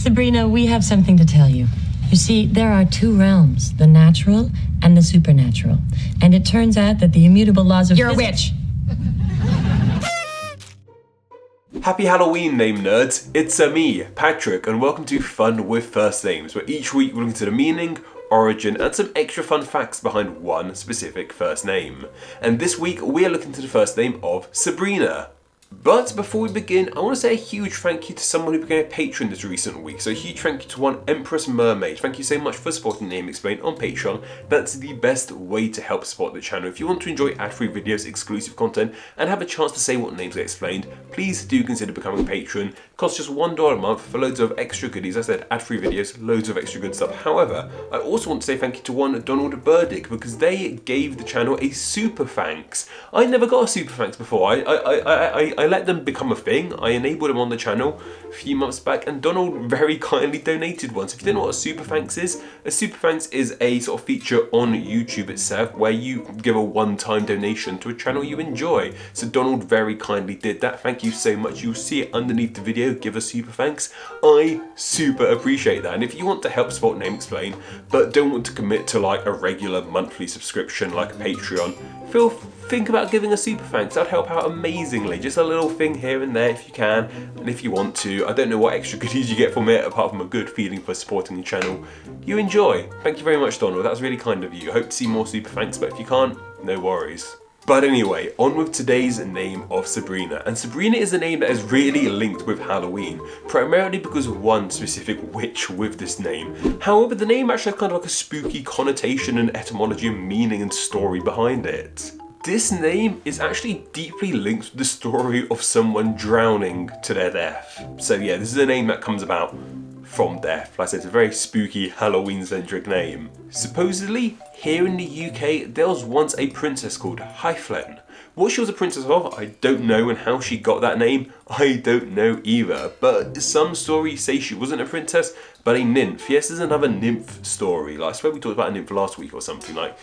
Sabrina, we have something to tell you. You see, there are two realms, the natural and the supernatural. And it turns out that the immutable laws of You're a witch. Happy Halloween, name nerds! It's me, Patrick, and welcome to Fun with First Names, where each week we're looking into the meaning, origin, and some extra fun facts behind one specific first name. And this week we are looking into the first name of Sabrina. But before we begin, I want to say a huge thank you to someone who became a patron this recent week. So a huge thank you to one Empress Mermaid. Thank you so much for supporting Name Explained on Patreon. That's the best way to help support the channel. If you want to enjoy ad-free videos, exclusive content, and have a chance to say what names get explained, please do consider becoming a patron. It costs just $1 a month for loads of extra goodies. As I said, ad-free videos, loads of extra good stuff. However, I also want to say thank you to one Donald Burdick because they gave the channel a super thanks. I never got a super thanks before. I let them become a thing. I enabled them on the channel a few months back, and Donald very kindly donated one. So if you don't know what a super thanks is, a super thanks is a sort of feature on YouTube itself where you give a one-time donation to a channel you enjoy. So Donald very kindly did that. Thank you so much. You'll see it underneath the video. Give a super thanks. I super appreciate that. And if you want to help support Name Explain but don't want to commit to like a regular monthly subscription like a Patreon, think about giving a super thanks. That'd help out amazingly. Just a little thing here and there if you can, and if you want to. I don't know what extra goodies you get from it apart from a good feeling for supporting the channel you enjoy. Thank you very much, Donald. That was really kind of you. I hope to see more super thanks, but if you can't, no worries. But anyway, on with today's name of Sabrina. And Sabrina is a name that is really linked with Halloween, primarily because of one specific witch with this name. However, the name actually has kind of like a spooky connotation and etymology and meaning and story behind it. This name is actually deeply linked with the story of someone drowning to their death. So yeah, this is a name that comes about from death. Like I said, it's a very spooky Halloween-centric name. Supposedly, here in the UK, there was once a princess called Hyflen. What she was a princess of, I don't know, and how she got that name, I don't know either. But some stories say she wasn't a princess, but a nymph. Yes, there's another nymph story. Like I swear we talked about a nymph last week or something. Like,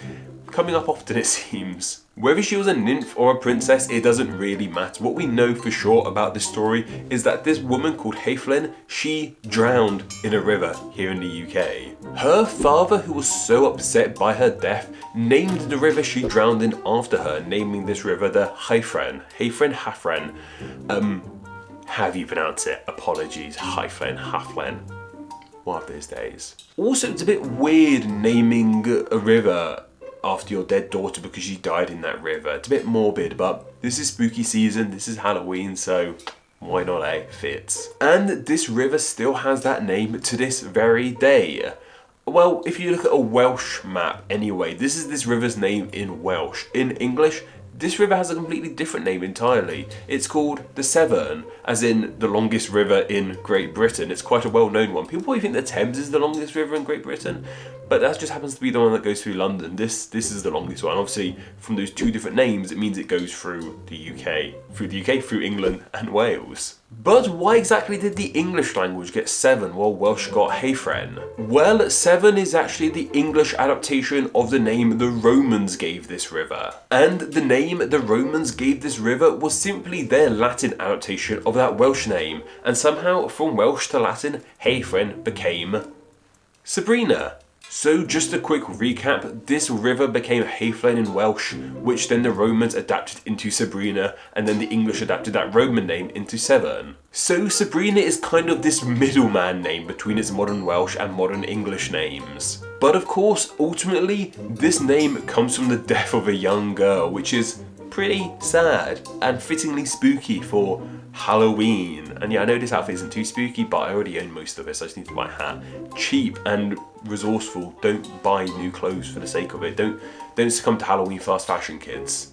coming up often it seems. Whether she was a nymph or a princess, it doesn't really matter. What we know for sure about this story is that this woman called Hyflen, she drowned in a river here in the UK. Her father, who was so upset by her death, named the river she drowned in after her, naming this river the Hyfren. Hyfren. How do you pronounce it? Apologies, Hyflen. One of those days. Also, it's a bit weird naming a river after your dead daughter because she died in that river. It's a bit morbid, but this is spooky season, this is Halloween, so why not, eh? Fits. And this river still has that name to this very day. Well, if you look at a Welsh map anyway, this is this river's name in Welsh. In English, this river has a completely different name entirely. It's called the Severn, as in the longest river in Great Britain. It's quite a well-known one. People probably think the Thames is the longest river in Great Britain, but that just happens to be the one that goes through London. This is the longest one. Obviously, from those two different names, it means it goes through the UK, through England and Wales. But why exactly did the English language get Severn while Welsh got Hyfren? Well, Severn is actually the English adaptation of the name the Romans gave this river. And the name the Romans gave this river was simply their Latin adaptation of that Welsh name. And somehow, from Welsh to Latin, Hyfren became Sabrina. So just a quick recap, this river became Hyflen in Welsh, which then the Romans adapted into Sabrina, and then the English adapted that Roman name into Severn. So Sabrina is kind of this middleman name between its modern Welsh and modern English names. But of course, ultimately, this name comes from the death of a young girl, which is pretty sad and fittingly spooky for Halloween. And yeah, I know this outfit isn't too spooky, but I already own most of it, so I just need to buy a hat. Cheap and resourceful. Don't buy new clothes for the sake of it. Don't succumb to Halloween fast fashion, kids.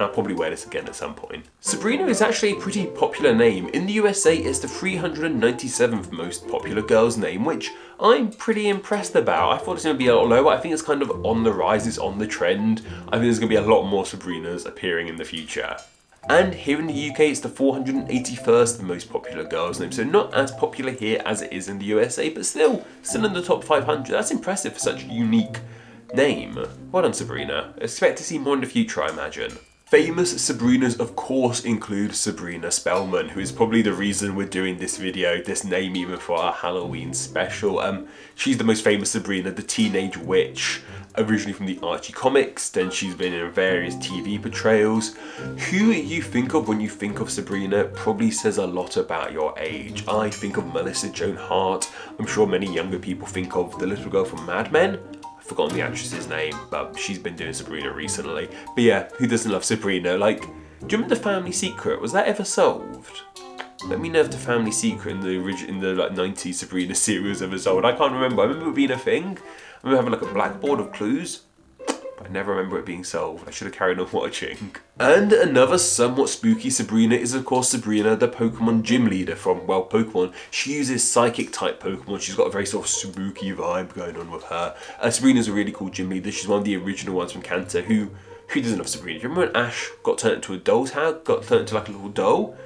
I'll probably wear this again at some point. Sabrina is actually a pretty popular name. In the USA, it's the 397th most popular girl's name, which I'm pretty impressed about. I thought it's going to be a lot lower. I think it's kind of on the rise, it's on the trend. I think there's going to be a lot more Sabrinas appearing in the future. And here in the UK, it's the 481st most popular girl's name. So not as popular here as it is in the USA, but still in the top 500. That's impressive for such a unique name. Well done, Sabrina. Expect to see more in the future, I imagine. Famous Sabrinas of course include Sabrina Spellman, who is probably the reason we're doing this video, this name even for our Halloween special. She's the most famous Sabrina, the teenage witch, originally from the Archie comics, then she's been in various TV portrayals. Who you think of when you think of Sabrina probably says a lot about your age. I think of Melissa Joan Hart. I'm sure many younger people think of the little girl from Mad Men. I've forgotten the actress's name, but she's been doing Sabrina recently. But yeah, who doesn't love Sabrina? Like, do you remember The Family Secret? Was that ever solved? Let me know if The Family Secret in the like 90s Sabrina series was ever solved. I can't remember. I remember it being a thing. I remember having like a blackboard of clues, but I never remember it being solved. I should have carried on watching. And another somewhat spooky Sabrina is of course Sabrina, the Pokemon gym leader from, well, Pokemon. She uses psychic type Pokemon. She's got a very sort of spooky vibe going on with her. Sabrina's a really cool gym leader. She's one of the original ones from Kanto. Who doesn't love Sabrina? Do you remember when Ash got turned into a doll's house? Got turned into like a little doll?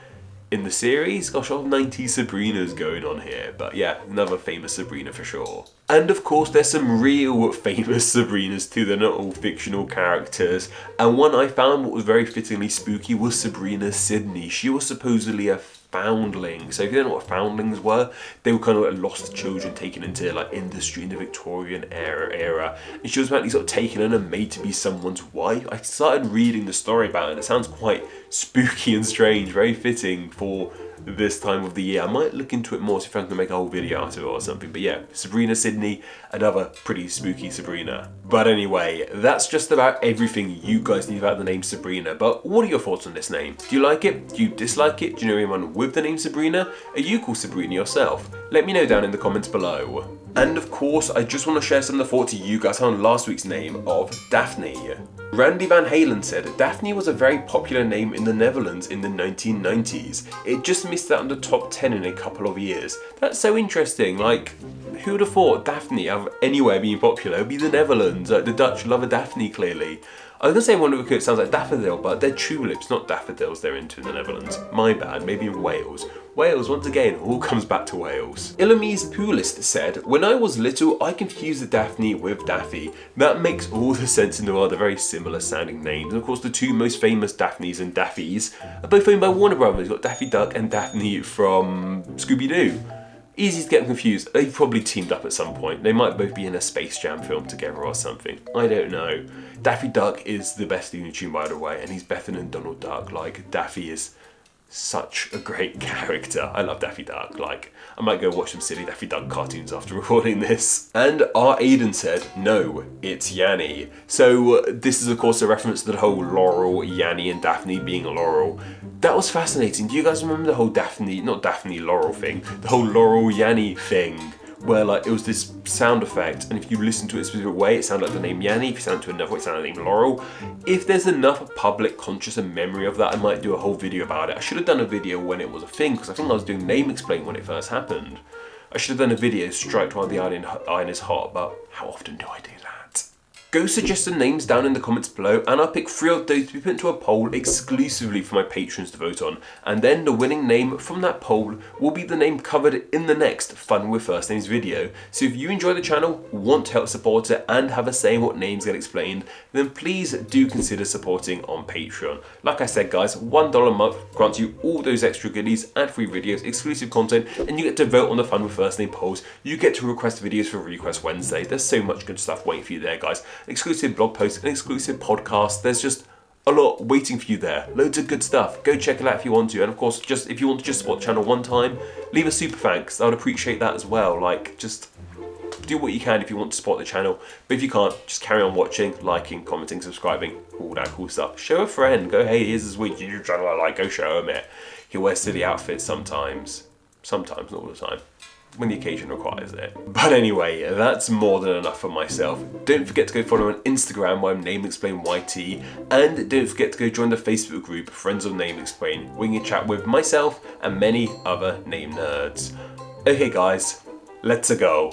In the series? Gosh, all 90s Sabrinas going on here. But yeah, another famous Sabrina for sure. And of course there's some real famous Sabrinas too, they're not all fictional characters. And one I found what was very fittingly spooky was Sabrina Sydney. She was supposedly a foundling. So if you don't know what foundlings were, they were kind of like lost children taken into like industry in the Victorian era. And she was apparently sort of taken in and made to be someone's wife. I started reading the story about it and it sounds quite spooky and strange, very fitting for this time of the year. I might look into it more, see if I can make a whole video out of it or something. But yeah, Sabrina Sydney, another pretty spooky Sabrina. But anyway, that's just about everything you guys need about the name Sabrina. But what are your thoughts on this name? Do you like it? Do you dislike it? Do you know anyone with the name Sabrina? Are you called Sabrina yourself? Let me know down in the comments below. And of course, I just want to share some of the thoughts you guys had on last week's name of Daphne. Randy Van Halen said, Daphne was a very popular name in the Netherlands in the 1990s. It just missed out on the top 10 in a couple of years. That's so interesting. Like, who would have thought Daphne out of anywhere being popular would be the Netherlands? Like, the Dutch love a Daphne, clearly. I was going to say one because it sounds like daffodil, but they're tulips, not daffodils they're into in the Netherlands. My bad, maybe in Wales. Wales, once again, all comes back to Wales. Ilamise Poolist said, when I was little, I confused the Daphne with Daffy. That makes all the sense in the world. They're very similar sounding names. And of course, the two most famous Daphnes and Daffys are both owned by Warner Brothers. You've got Daffy Duck and Daphne from Scooby-Doo. Easy to get confused. They've probably teamed up at some point. They might both be in a Space Jam film together or something. I don't know. Daffy Duck is the best Looney Tune, by the way, and he's better than Donald Duck. Like, Daffy is such a great character. I love Daffy Duck. Like, I might go watch some silly Daffy Duck cartoons after recording this. And our Aiden said, no, it's Yanni. So this is of course a reference to the whole Laurel, Yanni and Daphne being Laurel. That was fascinating. Do you guys remember the whole not Daphne Laurel thing, the whole Laurel Yanni thing? Where like it was this sound effect, and if you listen to it a specific way, it sounded like the name Yanni. If you sound to another way, it sounded like the name Laurel. If there's enough public conscious and memory of that, I might do a whole video about it. I should have done a video when it was a thing, because I think I was doing Name Explain when it first happened. I should have done a video straight while the iron is hot, but how often do I do that? Go suggest some names down in the comments below, and I'll pick 3 of those to be put into a poll exclusively for my patrons to vote on. And then the winning name from that poll will be the name covered in the next Fun with First Names video. So if you enjoy the channel, want to help support it, and have a say in what names get explained, then please do consider supporting on Patreon. Like I said guys, $1 a month grants you all those extra goodies, ad-free videos, exclusive content, and you get to vote on the Fun with First Name polls. You get to request videos for Request Wednesday. There's so much good stuff waiting for you there guys. Exclusive blog posts, an exclusive podcast. There's just a lot waiting for you there. Loads of good stuff. Go check it out if you want to. And of course, just if you want to just support the channel one time, leave a super thanks. I would appreciate that as well. Like, just do what you can if you want to support the channel. But if you can't, just carry on watching, liking, commenting, subscribing, all that cool stuff. Show a friend. Go, hey, here's this week YouTube channel I like. Go show him it. He wears silly outfits sometimes. Sometimes, not all the time. When the occasion requires it. But anyway, that's more than enough for myself. Don't forget to go follow on Instagram where I'm NameExplainYT, and don't forget to go join the Facebook group Friends of Name Explain, where you can chat with myself and many other name nerds. Okay guys, let's go.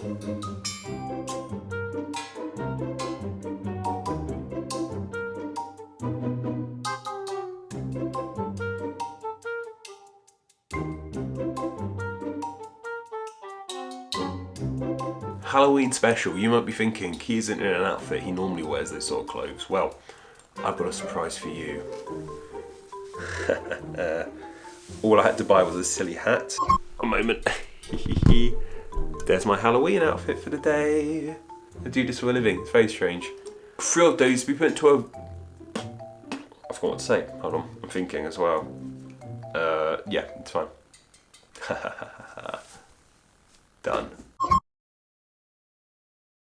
Halloween special. You might be thinking he isn't in an outfit he normally wears those sort of clothes. Well, I've got a surprise for you. All I had to buy was a silly hat. A moment. There's my Halloween outfit for the day. I do this for a living. It's very strange. 3 odd days to be put into a... I forgot what to say. Hold on. I'm thinking as well. Yeah, it's fine.